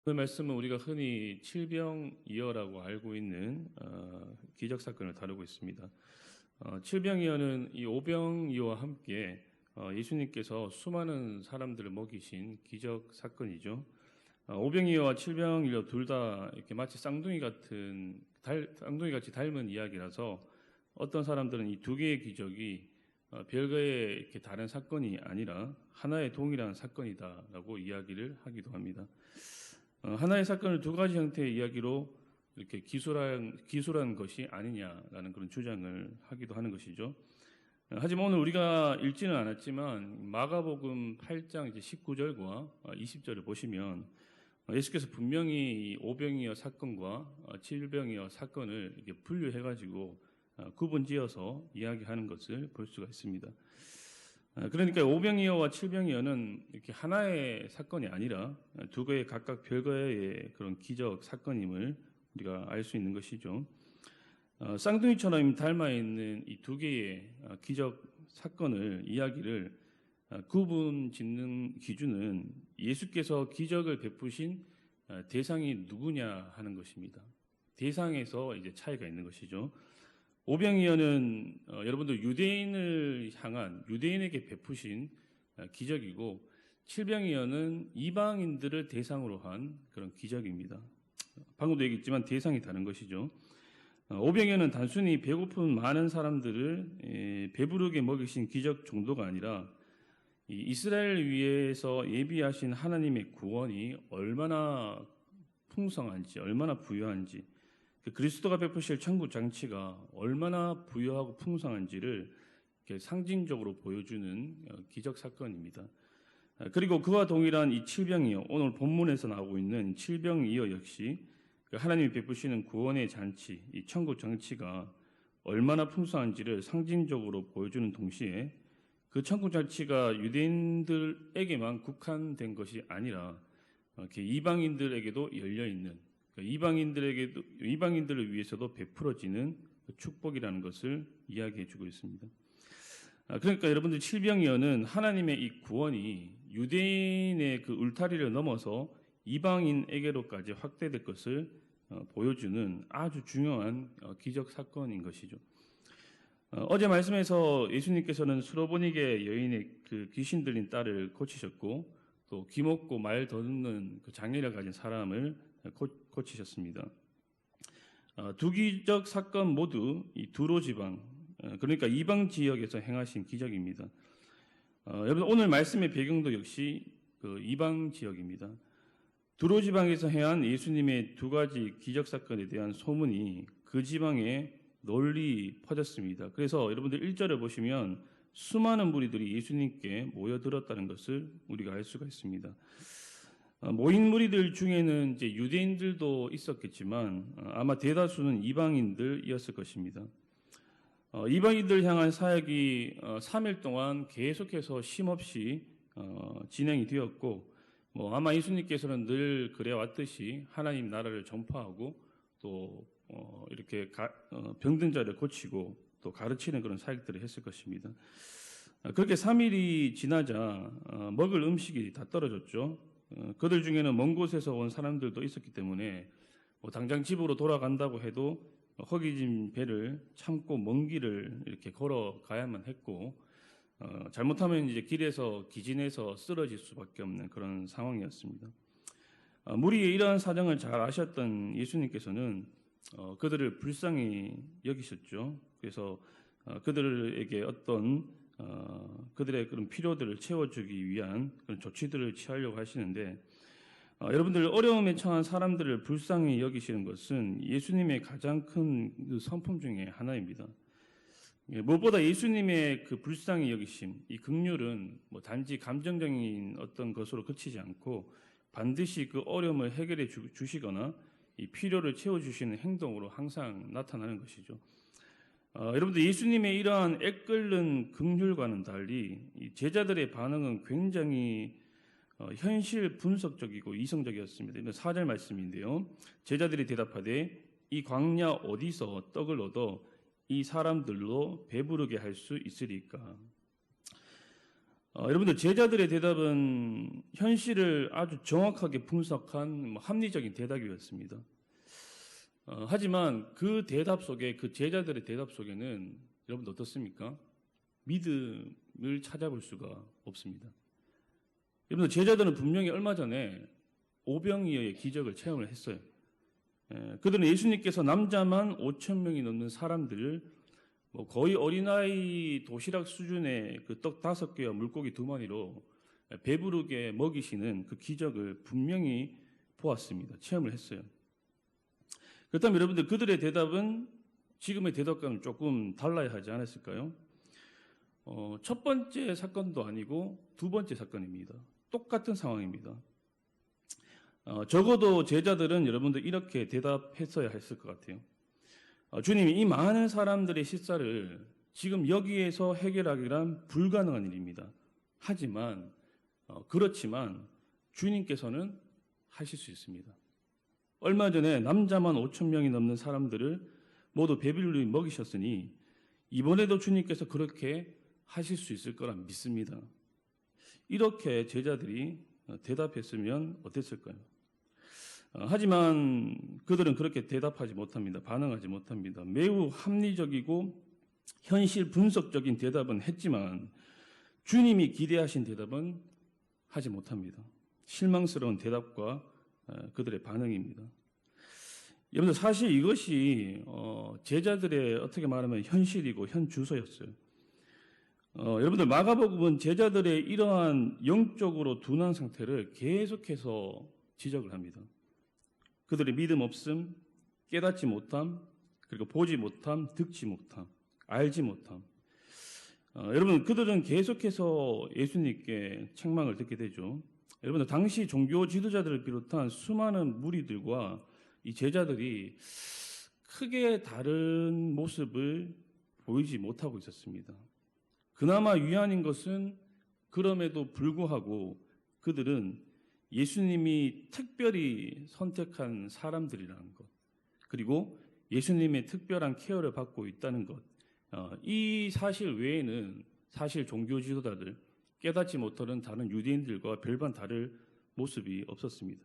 그 말씀은 우리가 흔히 칠병이어라고 알고 있는 기적 사건을 다루고 있습니다. 칠병이어는 이 오병이어와 함께 예수님께서 수많은 사람들을 먹이신 기적 사건이죠. 오병이어와 칠병이어 둘 다 이렇게 마치 쌍둥이같이 닮은 이야기라서 어떤 사람들은 이 두 개의 기적이 별거의 이렇게 다른 사건이 아니라 하나의 동일한 사건이다라고 이야기를 하기도 합니다. 하나의 사건을 두 가지 형태의 이야기로 이렇게 기술한 것이 아니냐라는 그런 주장을 하기도 하는 것이죠. 하지만 오늘 우리가 읽지는 않았지만 마가복음 8장 이제 19절과 20절을 보시면 예수께서 분명히 오병이어 사건과 칠병이어 사건을 이렇게 분류해가지고 구분지어서 이야기하는 것을 볼 수가 있습니다. 그러니까 오병이어와 칠병이어는 이렇게 하나의 사건이 아니라 두 개의 각각 별거의 그런 기적 사건임을 우리가 알 수 있는 것이죠. 쌍둥이처럼 닮아 있는 이 두 개의 기적 사건을 이야기를 구분 짓는 기준은 예수께서 기적을 베푸신 대상이 누구냐 하는 것입니다. 대상에서 이제 차이가 있는 것이죠. 오병이어는 여러분들 유대인을 향한 유대인에게 베푸신 기적이고 칠병이어는 이방인들을 대상으로 한 그런 기적입니다. 방금도 얘기했지만 대상이 다른 것이죠. 오병이어는 단순히 배고픈 많은 사람들을 배부르게 먹이신 기적 정도가 아니라 이스라엘을 위해서 예비하신 하나님의 구원이 얼마나 풍성한지, 얼마나 부유한지, 그리스도가 베푸실 천국 장치가 얼마나 부유하고 풍성한지를 상징적으로 보여주는 기적 사건입니다. 그리고 그와 동일한 이 칠병이어, 오늘 본문에서 나오고 있는 칠병이어 역시 하나님이 베푸시는 구원의 잔치, 이 천국 장치가 얼마나 풍성한지를 상징적으로 보여주는 동시에 그 천국 장치가 유대인들에게만 국한된 것이 아니라 이방인들에게도 열려 있는, 이방인들을 위해서도 베풀어지는 축복이라는 것을 이야기해주고 있습니다. 그러니까 여러분들 칠병이어는 하나님의 이 구원이 유대인의 그 울타리를 넘어서 이방인에게로까지 확대될 것을 보여주는 아주 중요한 기적 사건인 것이죠. 어제 말씀에서 예수님께서는 수로보니게 여인의 그 귀신 들린 딸을 고치셨고 또 귀먹고 말 더듬는 그 장애를 가진 사람을 고치셨습니다. 두 기적 사건 모두 이 두로 지방, 그러니까 이방 지역에서 행하신 기적입니다. 여러분 오늘 말씀의 배경도 역시 그 이방 지역입니다. 두로 지방에서 행한 예수님의 두 가지 기적 사건에 대한 소문이 그 지방에 널리 퍼졌습니다. 그래서 여러분들 1절을 보시면 수많은 무리들이 예수님께 모여들었다는 것을 우리가 알 수가 있습니다. 모인 무리들 중에는 이제 유대인들도 있었겠지만 아마 대다수는 이방인들이었을 것입니다. 이방인들 향한 사역이 3일 동안 계속해서 쉼없이 진행이 되었고 아마 예수님께서는 늘 그래왔듯이 하나님 나라를 전파하고 또 이렇게 병든 자를 고치고 또 가르치는 그런 사역들을 했을 것입니다. 그렇게 3일이 지나자 먹을 음식이 다 떨어졌죠. 그들 중에는 먼 곳에서 온 사람들도 있었기 때문에 당장 집으로 돌아간다고 해도 허기진 배를 참고 먼 길을 이렇게 걸어가야만 했고 잘못하면 이제 길에서 기진해서 쓰러질 수밖에 없는 그런 상황이었습니다. 무리의 이러한 사정을 잘 아셨던 예수님께서는 그들을 불쌍히 여기셨죠. 그래서 그들에게 어떤 그들의 그런 필요들을 채워주기 위한 그런 조치들을 취하려고 하시는데 여러분들 어려움에 처한 사람들을 불쌍히 여기시는 것은 예수님의 가장 큰 그 성품 중에 하나입니다. 무엇보다 예수님의 그 불쌍히 여기심, 이 긍휼은 단지 감정적인 어떤 것으로 그치지 않고 반드시 그 어려움을 해결해 주시거나 이 필요를 채워주시는 행동으로 항상 나타나는 것이죠. 여러분들 예수님의 이러한 애끓는 긍휼과는 달리 이 제자들의 반응은 굉장히 현실 분석적이고 이성적이었습니다. 4절 말씀인데요. 제자들이 대답하되 이 광야 어디서 떡을 얻어 이 사람들로 배부르게 할 수 있으리까? 여러분들 제자들의 대답은 현실을 아주 정확하게 분석한 합리적인 대답이었습니다. 하지만 그 대답 속에 그 제자들의 대답 속에는 여러분들 어떻습니까? 믿음을 찾아볼 수가 없습니다. 여러분들 제자들은 분명히 얼마 전에 오병이어의 기적을 체험을 했어요. 그들은 예수님께서 남자만 5천 명이 넘는 사람들을 거의 어린아이 도시락 수준의 그 떡 5개와 물고기 2마리로 배부르게 먹이시는 그 기적을 분명히 보았습니다. 체험을 했어요. 그렇다면 여러분들 그들의 대답은 지금의 대답과는 조금 달라야 하지 않았을까요? 첫 번째 사건도 아니고 두 번째 사건입니다. 똑같은 상황입니다. 적어도 제자들은 여러분들 이렇게 대답했어야 했을 것 같아요. 주님이 이 많은 사람들의 식사를 지금 여기에서 해결하기란 불가능한 일입니다. 하지만 그렇지만 주님께서는 하실 수 있습니다. 얼마 전에 남자만 5천 명이 넘는 사람들을 모두 배불리 먹이셨으니 이번에도 주님께서 그렇게 하실 수 있을 거라 믿습니다. 이렇게 제자들이 대답했으면 어땠을까요? 하지만 그들은 그렇게 대답하지 못합니다. 반응하지 못합니다. 매우 합리적이고 현실 분석적인 대답은 했지만 주님이 기대하신 대답은 하지 못합니다. 실망스러운 대답과 그들의 반응입니다. 여러분들 사실 이것이 제자들의 어떻게 말하면 현실이고 현주소였어요. 여러분들 마가복음은 제자들의 이러한 영적으로 둔한 상태를 계속해서 지적을 합니다. 그들의 믿음 없음, 깨닫지 못함, 그리고 보지 못함, 듣지 못함, 알지 못함. 여러분 그들은 계속해서 예수님께 책망을 듣게 되죠. 여러분들 당시 종교 지도자들을 비롯한 수많은 무리들과 이 제자들이 크게 다른 모습을 보이지 못하고 있었습니다. 그나마 위안인 것은 그럼에도 불구하고 그들은 예수님이 특별히 선택한 사람들이라는 것, 그리고 예수님의 특별한 케어를 받고 있다는 것, 이 사실 외에는 사실 종교 지도자들, 깨닫지 못하는 다른 유대인들과 별반 다를 모습이 없었습니다.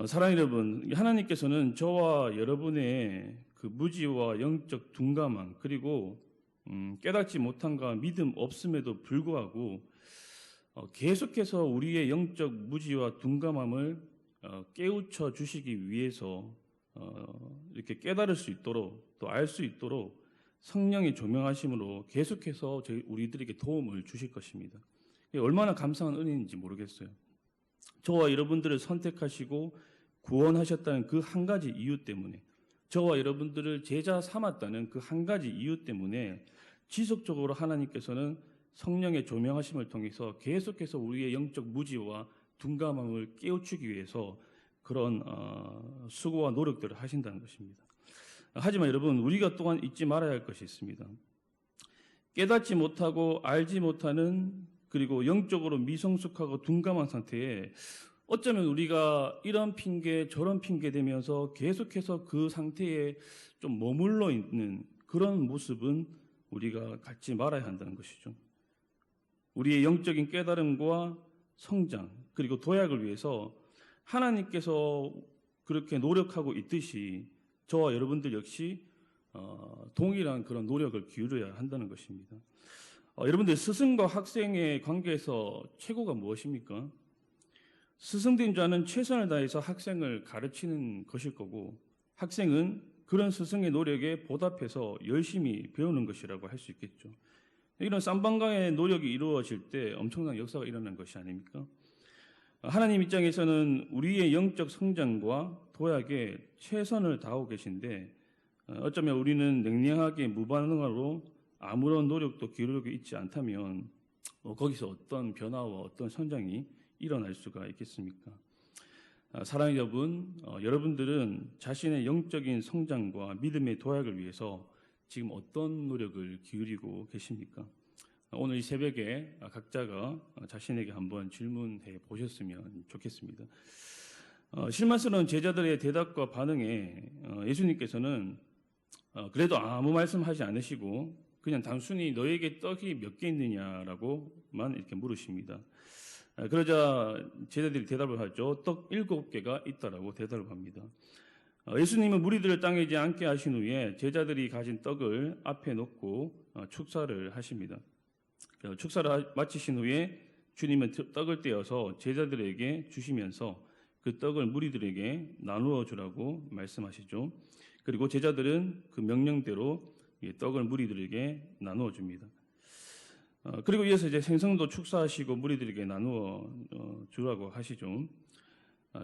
사랑하는 여러분, 하나님께서는 저와 여러분의 그 무지와 영적 둔감함, 그리고 깨닫지 못함과 믿음 없음에도 불구하고 계속해서 우리의 영적 무지와 둔감함을 깨우쳐 주시기 위해서 이렇게 깨달을 수 있도록 또 알 수 있도록 성령의 조명하심으로 계속해서 우리들에게 도움을 주실 것입니다. 얼마나 감사한 은혜인지 모르겠어요. 저와 여러분들을 선택하시고 구원하셨다는 그 한 가지 이유 때문에, 저와 여러분들을 제자 삼았다는 그 한 가지 이유 때문에 지속적으로 하나님께서는 성령의 조명하심을 통해서 계속해서 우리의 영적 무지와 둔감함을 깨우치기 위해서 그런 수고와 노력들을 하신다는 것입니다. 하지만 여러분, 우리가 또한 잊지 말아야 할 것이 있습니다. 깨닫지 못하고 알지 못하는, 그리고 영적으로 미성숙하고 둔감한 상태에 어쩌면 우리가 이런 핑계 저런 핑계 대면서 계속해서 그 상태에 좀 머물러 있는 그런 모습은 우리가 갖지 말아야 한다는 것이죠. 우리의 영적인 깨달음과 성장, 그리고 도약을 위해서 하나님께서 그렇게 노력하고 있듯이 저와 여러분들 역시 동일한 그런 노력을 기울여야 한다는 것입니다. 여러분들, 스승과 학생의 관계에서 최고가 무엇입니까? 스승된 자는 최선을 다해서 학생을 가르치는 것일 거고, 학생은 그런 스승의 노력에 보답해서 열심히 배우는 것이라고 할 수 있겠죠. 이런 쌈방강의 노력이 이루어질 때 엄청난 역사가 일어난 것이 아닙니까? 하나님 입장에서는 우리의 영적 성장과 도약에 최선을 다하고 계신데, 어쩌면 우리는 냉랭하게 무반응으로 아무런 노력도 기울이고 있지 않다면 거기서 어떤 변화와 어떤 성장이 일어날 수가 있겠습니까? 사랑하는 여러분, 여러분들은 자신의 영적인 성장과 믿음의 도약을 위해서 지금 어떤 노력을 기울이고 계십니까? 오늘 이 새벽에 각자가 자신에게 한번 질문해 보셨으면 좋겠습니다. 실망스러운 제자들의 대답과 반응에 예수님께서는 그래도 아무 말씀하지 않으시고 그냥 단순히 너에게 떡이 몇 개 있느냐라고만 이렇게 물으십니다. 그러자 제자들이 대답을 하죠. 떡 7개가 있다라고 대답을 합니다. 예수님은 무리들을 땅에 앉게 하신 후에 제자들이 가진 떡을 앞에 놓고 축사를 하십니다. 축사를 마치신 후에 주님은 떡을 떼어서 제자들에게 주시면서 그 떡을 무리들에게 나누어 주라고 말씀하시죠. 그리고 제자들은 그 명령대로 떡을 무리들에게 나누어 줍니다. 그리고 이어서 이제 생선도 축사하시고 무리들에게 나누어 주라고 하시죠.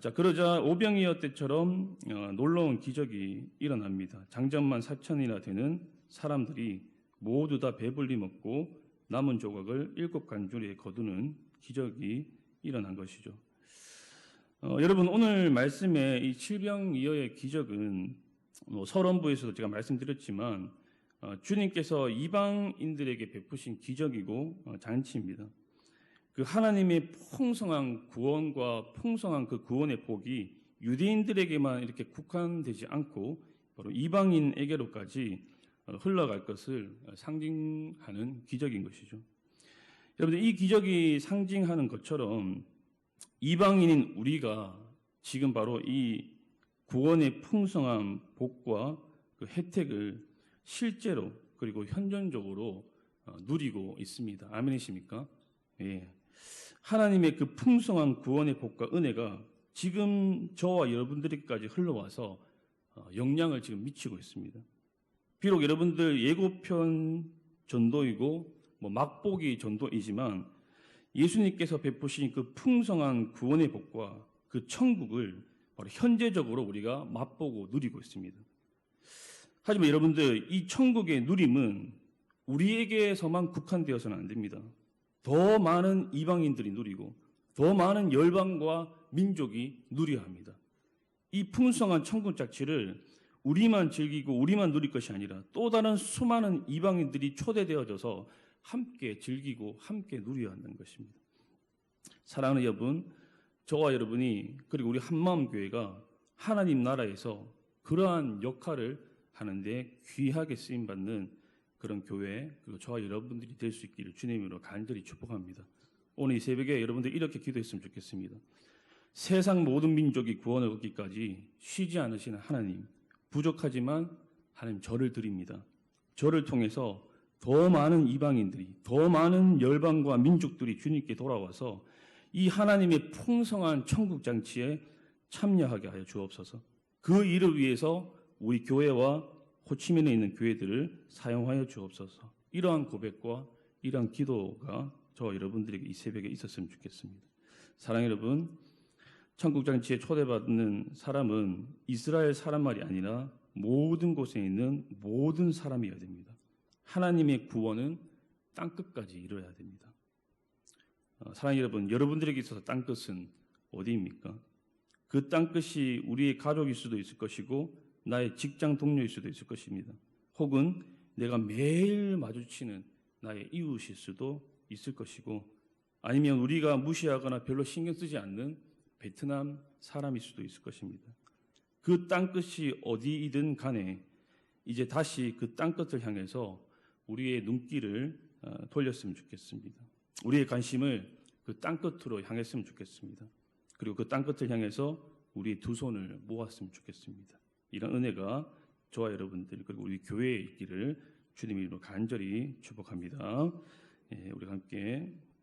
자, 그러자 오병이어 때처럼 놀라운 기적이 일어납니다. 장정만 4천이나 되는 사람들이 모두 다 배불리 먹고 남은 조각을 7간주리에 거두는 기적이 일어난 것이죠. 여러분, 오늘 말씀의 이 칠병이어의 기적은 서론부에서도 제가 말씀드렸지만 주님께서 이방인들에게 베푸신 기적이고 잔치입니다. 그 하나님의 풍성한 구원과 풍성한 그 구원의 복이 유대인들에게만 이렇게 국한되지 않고 바로 이방인에게로까지 흘러갈 것을 상징하는 기적인 것이죠. 여러분들, 이 기적이 상징하는 것처럼 이방인인 우리가 지금 바로 이 구원의 풍성한 복과 그 혜택을 실제로 그리고 현존적으로 누리고 있습니다. 아멘이십니까? 예. 하나님의 그 풍성한 구원의 복과 은혜가 지금 저와 여러분들에게까지 흘러와서 영향을 지금 미치고 있습니다. 비록 여러분들 예고편 전도이고 막보기 전도이지만 예수님께서 베푸신 그 풍성한 구원의 복과 그 천국을 바로 현재적으로 우리가 맛보고 누리고 있습니다. 하지만 여러분들, 이 천국의 누림은 우리에게서만 국한되어서는 안 됩니다. 더 많은 이방인들이 누리고 더 많은 열방과 민족이 누려야 합니다. 이 풍성한 천국 자체를 우리만 즐기고 우리만 누릴 것이 아니라 또 다른 수많은 이방인들이 초대되어져서 함께 즐기고 함께 누려야 한다는 것입니다. 사랑하는 여러분, 저와 여러분이 그리고 우리 한마음교회가 하나님 나라에서 그러한 역할을 하는데 귀하게 쓰임받는 그런 교회, 그리고 저와 여러분들이 될 수 있기를 주님으로 간절히 축복합니다. 오늘 이 새벽에 여러분들 이렇게 기도했으면 좋겠습니다. 세상 모든 민족이 구원을 얻기까지 쉬지 않으시는 하나님, 부족하지만 하나님 저를 드립니다. 저를 통해서 더 많은 이방인들이, 더 많은 열방과 민족들이 주님께 돌아와서 이 하나님의 풍성한 천국 장치에 참여하게 하여 주옵소서. 그 일을 위해서 우리 교회와 호치민에 있는 교회들을 사용하여 주옵소서. 이러한 고백과 이러한 기도가 저와 여러분들에게 이 새벽에 있었으면 좋겠습니다. 사랑하는 여러분, 천국 장치에 초대받는 사람은 이스라엘 사람만이 아니라 모든 곳에 있는 모든 사람이어야 됩니다. 하나님의 구원은 땅끝까지 이루어야 됩니다. 사랑하는 여러분, 여러분들에게 있어서 땅끝은 어디입니까? 그 땅끝이 우리의 가족일 수도 있을 것이고 나의 직장 동료일 수도 있을 것입니다. 혹은 내가 매일 마주치는 나의 이웃일 수도 있을 것이고, 아니면 우리가 무시하거나 별로 신경 쓰지 않는 베트남 사람일 수도 있을 것입니다. 그 땅끝이 어디이든 간에 이제 다시 그 땅끝을 향해서 우리의 눈길을 돌렸으면 좋겠습니다. 우리의 관심을 그 땅끝으로 향했으면 좋겠습니다. 그리고 그 땅끝을 향해서 우리의 두 손을 모았으면 좋겠습니다. 이런 은혜가 저와 여러분들 그리고 우리 교회에 있기를 주님의 이름으로 간절히 축복합니다. 우리가 함께